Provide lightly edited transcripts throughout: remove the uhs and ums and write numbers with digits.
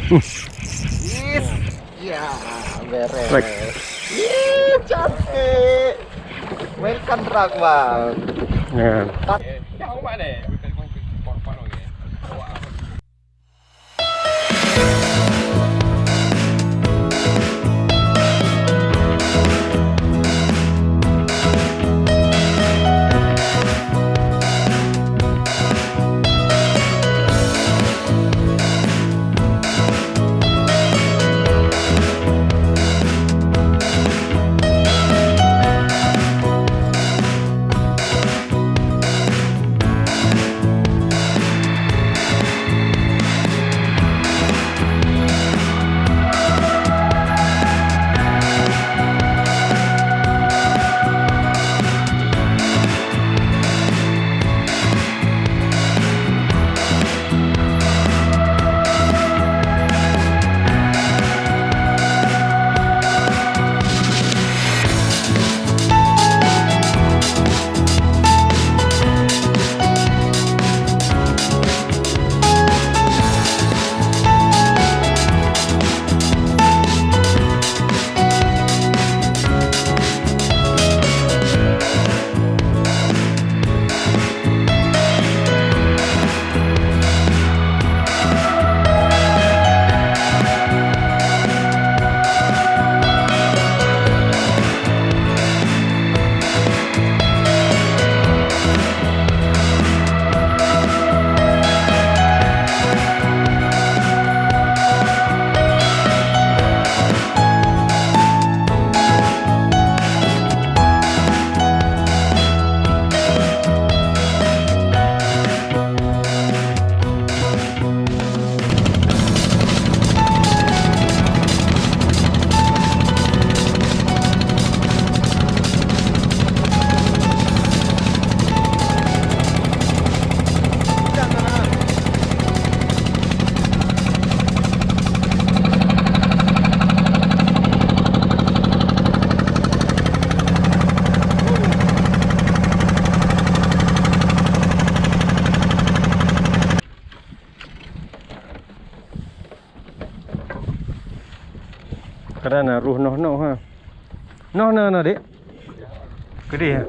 Yes. Ya, beres. Baik. Cantik. Welcome truck, Bang. Ya. Jauh mana? Kerana ruh noh ha. Noh dik. Gede ha.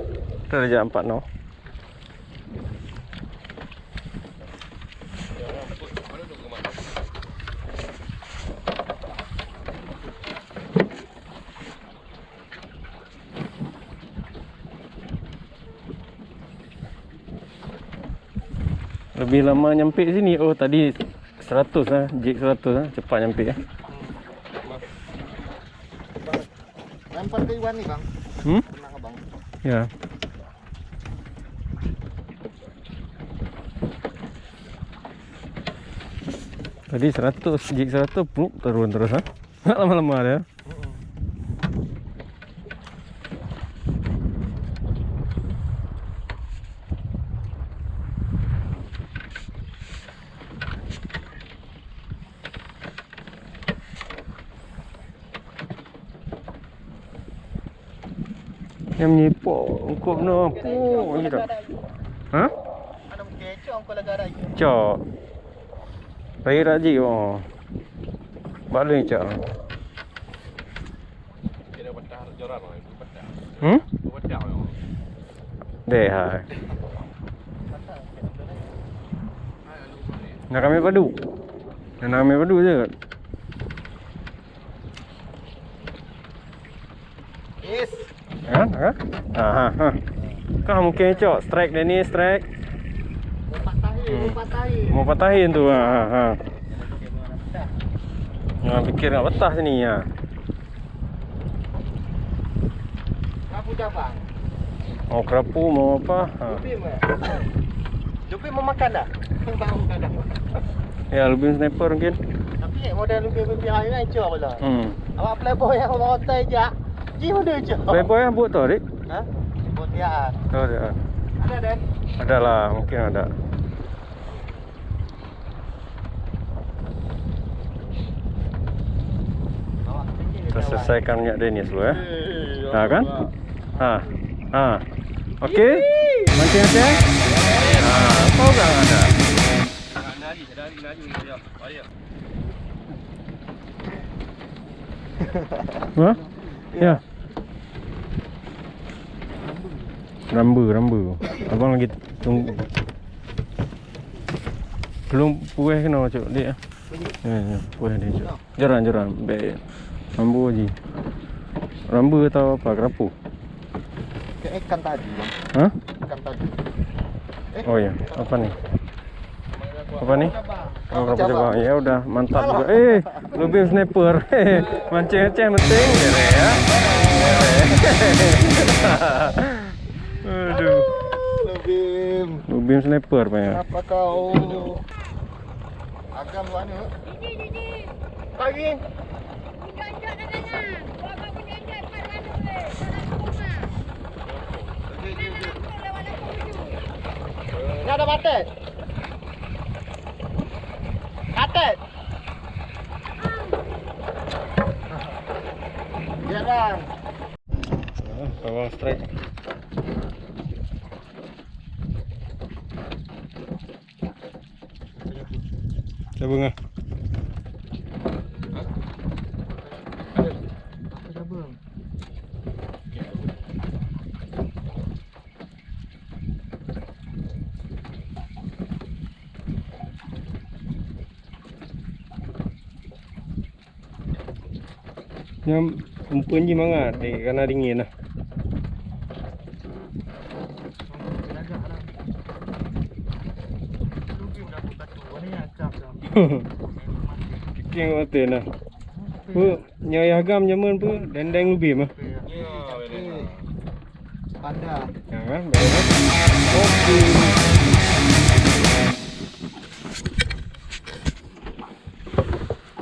Darjah 4 noh. Lebih lama nyampe sini. Oh tadi 100 lah, jig 100 lah, cepat nyampe ya. Lempar ke Iwan nih, Bang. Pernah ke Bang? Ya. Tadi 100, jig 100 pluk turun terus ha. Lama-lama dia. Yang menyipok kok no apa ni dah. Ha? Ada kecoh kau lagi ada. Cok. Bayi raji oh. Balik cok. Kira betah joran oi, betah. Betah oi. Deh ha. Nak kami padu. Nak kami padu je. Yes. Ha? Ha. Kau mungkin cok strike dia ni strike. Mau patahin tu ha. Jangan fikir nak betah sini ya. Aku dah, Bang. Mau kerapu mau apa? Ha. Lupi mau makan dah? Bang makan dah. Ya lebih sniper mungkin. Tapi model lupi hari ni cuba pula. Awak playboy yang orang hotel je. Ji mana je? Playboy yang buat tu adik? Ha? Botiaan. Oh ada. Ada Dan? Ada lah, mungkin ada. Kita selesaikan minyak dia ni dulu ya. Ha kan? Ha. Okey. Mancing okey? Ha, apa orang ada? Nari dia. Ayo. Hah? Ya. Rambu. Abang lagi tunggu. Belum puas kena cuk dia. Ya, puas dia cuk. Jaran. Baik. Rambu aja. Rambu atau apa? Kerapu? Kayak ikan tadi, Bang. Hah? Ikan tadi. Oh ya, apa nih? Apa nih? Oh, Kerapu kerapu cabang. cabang. Ya udah, mantap juga. Lebih sniper. Mancing-mancing penting dere ya. Aduh. Lubim sniper Pak ya. Kenapa kau agam lu anu? Pagi. Ini ada mate. Kate. Jarang. Bawang strike. Coba nggak? Yang umpun je manga karena dingin lah. King oten lah. Pu nyai agam nyaman pu dendeng lubim ah. Panda. Jangan beres. Oke.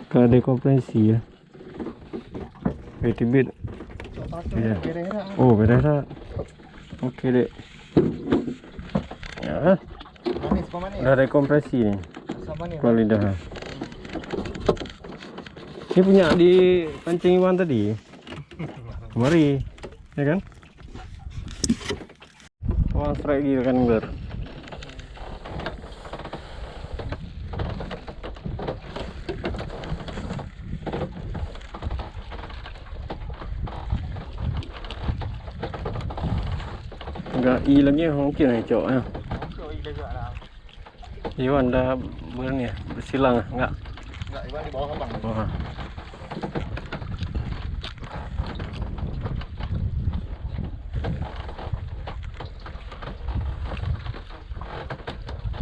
Kada kompresi ya. Tibit. Ya. Oh, beres tak? Okey dek. Ya. Manis, manis. Dah ada kompresi ni. Sama ni. Kepala lidah. Ni punya di pancing Iwan tadi. Kemari. Ya kan? Wah, strike gitu kan ber. Enggak i lagi mungkin ni cok ya. Iwan dah ni bersilang enggak? Enggak, Iwan di bawah abang. Wah.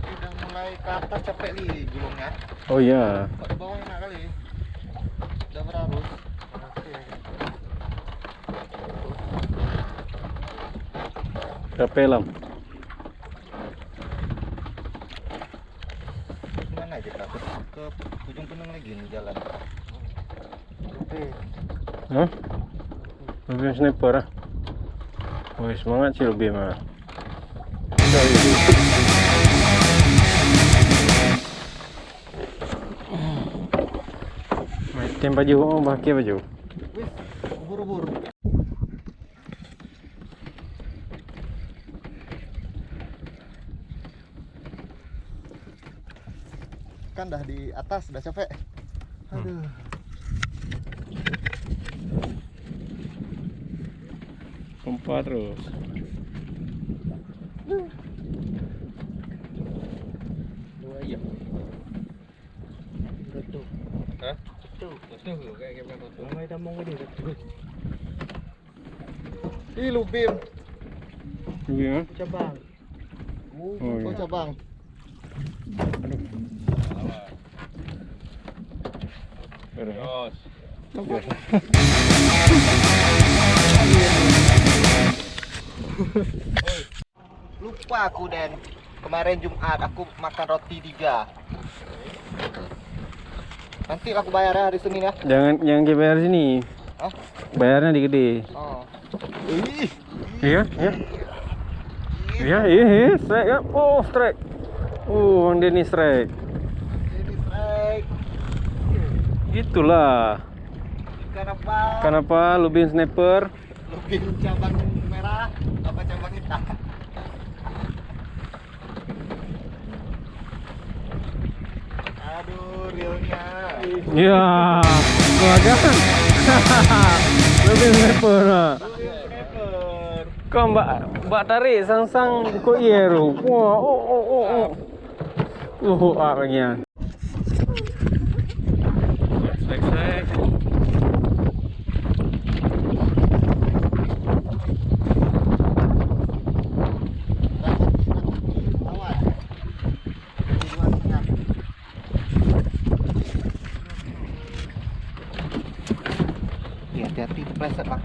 Udah mulai ke atas capek li gulungnya. Oh iya. Kok di bawah enak kali. Udah berarus. Capek lam. Mana kita ke ujung penang lagi nih jalan. Oke. Hah? Lebih sniper ah. Wih, semangat sih lebih mah. Tem baju, oh pakai baju. Wih, ubur-ubur. Kan dah di atas, dah capek. Aduh. Pompa terus. Dua iya. Betul. Hah? Betul kayak betul. Ramai damong ini betul. Ih, lubim. Lebih mah. Cabang. Oh, Oh, iya. cabang. Beres. Terus. Lupa aku Den. Kemarin Jumat aku makan roti 3. Nanti aku bayar ya hari Senin ya. Jangan kita bayar sini. Hah? Bayarnya di gede. Oh. Ih. Iya, iya. Iya, strike kan? Oh, strike. Oh, Bang Denny strike. Ini strike. Itulah. Kenapa? Kenapa Lubin sniper? Lubin cabang merah apa cabang hitam? Aduh, realnya. Ya, gelagan. Lebih sniper lah. Kau mbak tarik sang-sang kau yeru. Wah, oh. Bagian. Sek. Hati-hati terpleset bang.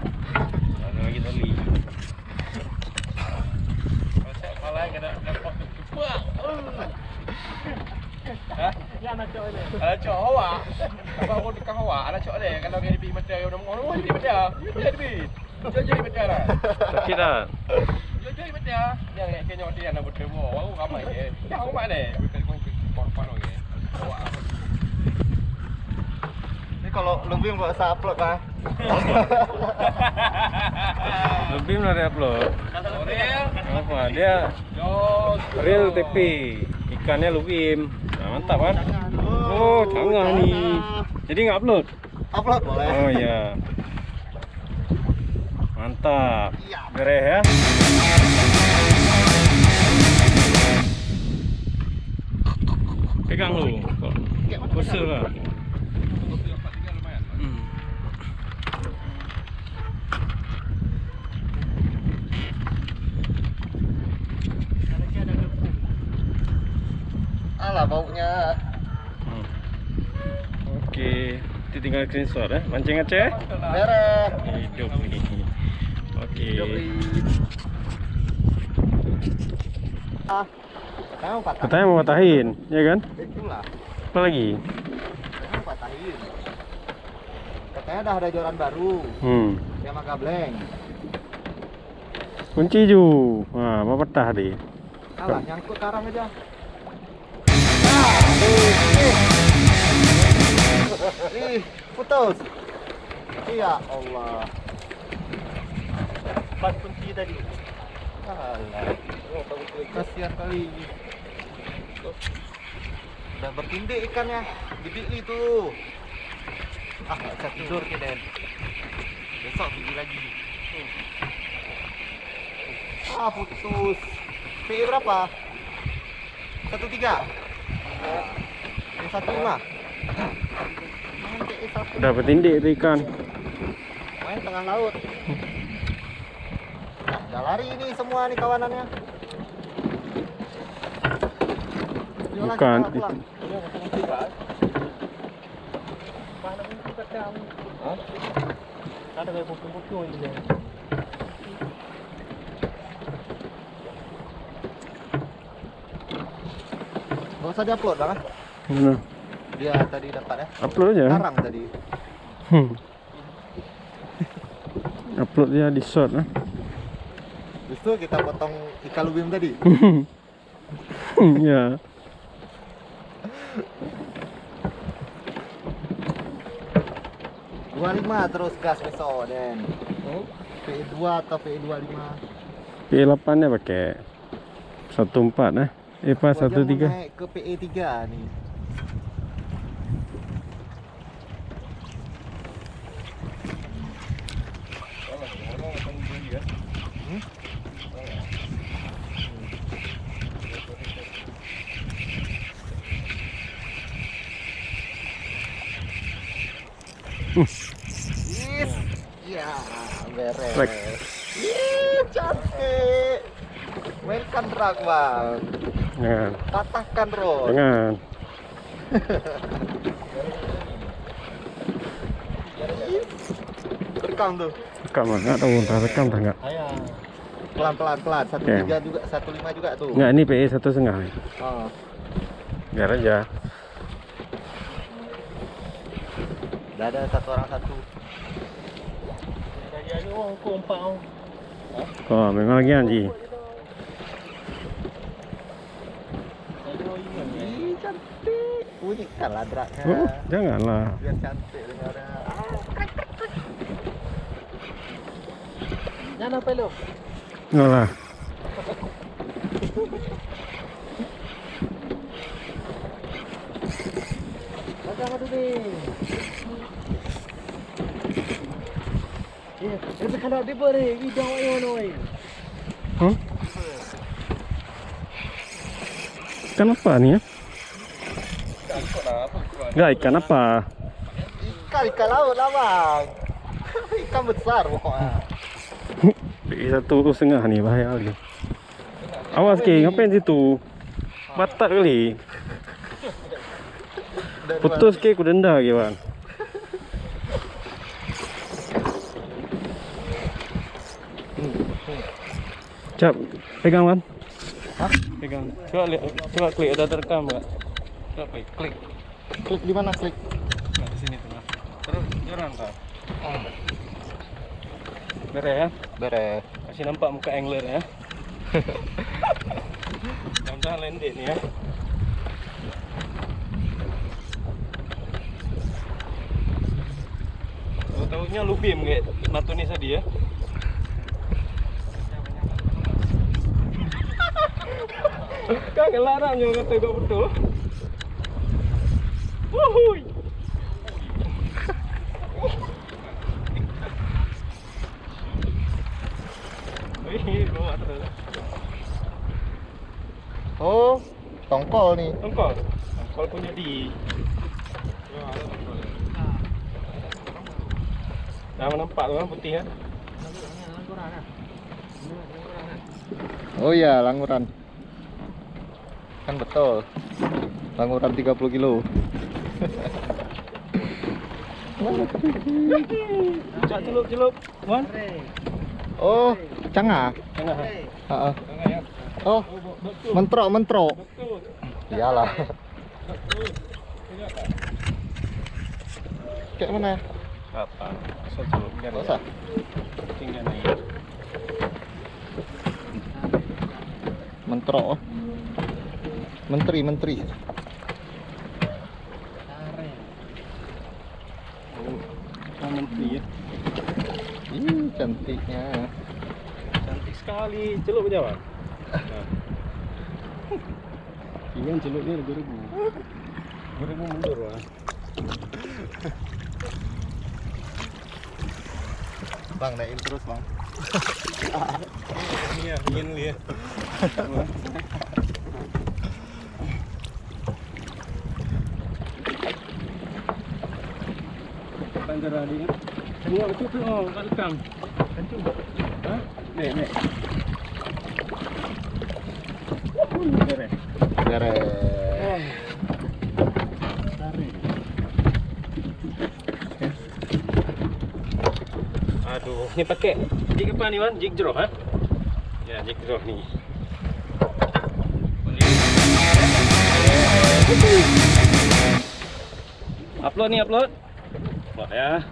Ada lagi tali. Kepala kena dapat cepat. Anak cok awak. Abang dekat awak, anak cok dia kalau dia pergi mata dia orang pergi mata. Dia pergi. Jadi mata lah. Sakit dah. Jadi mata. Dia nak kenyok dia nak bertemu. Orang ramai ke. Dia orang mana? Bukan korban orang. Awak. Ini kalau lebih buat saya upload bang. Lebih lah dia upload. Real. Apa? Dia real TP. Ikannya lubim. Nah, mantap kan? Oh, tengah ni. Jadi nggak upload? Upload boleh. Oh ya. Mantap. Beres ya. Pegang lu. Pusing lah. Alah baunya. Okey, kita tinggal screenshot Mancing Aceh. Beres. Hidup ni. Okey. Sekarang patah. Katanya mau patahin, ya kan? Itulah. Apa lagi? Sekarang patahin. Katanya dah ada joran baru. Sama gableng. Kunci ju. Ha, mau patah tadi. Alah nyangkut karang aja. Ih, putus. Ya Allah. Pas kunci tadi. Alah. Kasihan kali. Udah bertindik ikannya. Gede itu. Nggak bisa tidur ke Den. Besok pergi lagi. Putus. PE berapa? 13. 15. Dapat tindik tu ikan. Main tengah laut. Udah lari ini semua nih kawanannya. Yolah, Bukan. kita pulang. Ada kayak pukul-pukul ini. Gak usah diupload bang. Mana? Dia tadi dapat ya. Upload aja. Karang tadi. Upload dia di short Justru kita potong ikan lubim tadi. Ya. Dua 25 terus gas besok Den. PE2 atau PE25. P8 nya pakai 14 pas 13. Naik ke PE3 nih. Yes. Ya, beres. Baik. Cantik. Mainkan drag bang. Jangan. Patahkan rod. Jangan. Rekam tuh. Rekam enggak tahu entah rekam tak enggak. Pelan-pelan. 13 juga, 15 juga tuh. Enggak, ini PE 1,5. Oh. Biar aja. Udah ada satu orang satu. Jadi orang kumpang. Oh, memang lagi Anji. Ih, cantik. Bunyikan lah draknya. Oh, janganlah. Biar cantik dengarnya. Jangan apa lu? Enggak lah. Macam apa tu ni? Itu kalau dia boleh, hidang oi. Hmm? Ikan apa nih ya? Enggak, ikan apa? Ikan laut lah bang. Ikan besar pokoknya. Di 1,5 nih bahaya kali. Awas Ki, ngapain situ? Batak kali. Putus Ki, aku denda Ki bang. Cap, pegang bang. Hah? Pegang. Coba klik, ada terekam enggak? Coba klik. Klik di mana klik? Nah, di sini tuh. Terus jalan kan. Beres ya. Beres. Kasih nampak muka angler ya. Jangan landed nih ya. Tahu-tahunya lubim kayak Natunis tadi ya. Kan larang yang kata gak betul. Wuhui. Wih, bawa terus. Oh, tongkol nih. Tongkol. Tongkol punya di. Nah, nampak tuh kan putih kan? Oh iya, languran. Kan betul. Languran 30 kilo. Cak celup-celup, Wan. Oh, cangah. Tengah. Heeh. Tengah ya. Oh, mentrok. Betul. Iyalah. Betul. Kayak mana? Apa? Bisa celup biar Enggak usah. tinggal nih. Mentrok. Oh. Menteri. Oh, menteri ya. Ih, cantiknya. Cantik sekali. Celup aja, Bang. Nah. Ikan celupnya 2.000. 2.000 mundur, Bang. Bang, naikin terus, Bang. Iya, ingin lihat. Pancar tadi kan? Semua betul tu, oh, kat rekam. Kencung. Hah? Nek. Beres. Beres. Aduh, ni pakai jig apa ni, Wan? Jig draw, ha? Ya, jig draw ni. Upload ni, upload. Upload ya.